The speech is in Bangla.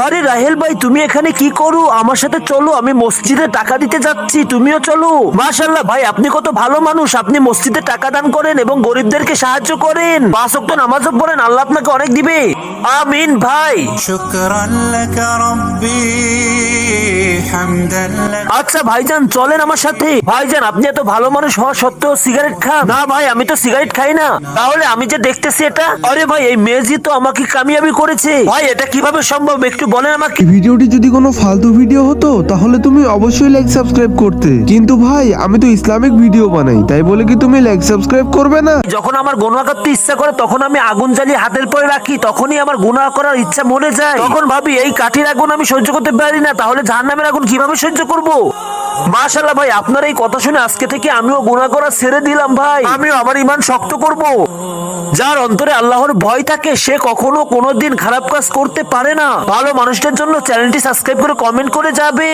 আরে রাহেল ভাই, তুমি এখানে কি করো? আমার সাথে চলো, আমি মসজিদে টাকা দিতে যাচ্ছি, তুমিও চলো। মাশাআল্লাহ ভাই, আপনি কত ভালো মানুষ, আপনি মসজিদে টাকা দান করেন এবং গরিবদেরকে সাহায্য করেন, 5 ওয়াক্ত নামাজও পড়েন, আল্লাহ আপনাকে অনেক দিবে। আমিন ভাই। شكرا لك ربي حمدا لك। আচ্ছা ভাইজান, চলেন আমার সাথে। ভাইজান, আপনি এত ভালো মানুষ হওয়া সত্ত্বেও সিগারেট খান? না ভাই, আমি তো সিগারেট খাই না। তাহলে আমি যে দেখতেছি এটা, আরে ভাই, এই মেজি তো আমাকে কামিয়াবি করেছে। ভাই, এটা কিভাবে সম্ভব, একটু বলেন আমাকে। এই ভিডিওটি যদি কোনো ফালতু ভিডিও হতো তাহলে তুমি অবশ্যই লাইক সাবস্ক্রাইব করতে, কিন্তু ভাই আমি তো ইসলামিক ভিডিও বানাই, তাই বলে কি তুমি লাইক সাবস্ক্রাইব করবে না? যখন আমার গুনাহ করতে ইচ্ছা করে তখন আমি আগুন জ্বালিয়ে হাতের পরে রাখি, তখনই আমার গুনাহ করার ইচ্ছা মরে যায়। তখন ভাবি এই কাঠির আগুন আমি সহ্য করতে পারি না, তাহলে জাহান্নামের আগুন কিভাবে সহ্য করব? মাশাআল্লাহ ভাই, আপনার এই কথা শুনে আজকে থেকে আমিও গুনাহ করা ছেড়ে দিলাম ভাই। আমিও আমার ঈমান শক্ত করব। যার অন্তরে আল্লাহর ভয় থাকে সে কখনো কোনোদিন খারাপ কাজ করতে পারে না। ভালো মানুষদের জন্য চ্যানেলটি সাবস্ক্রাইব করে কমেন্ট করে যাবে।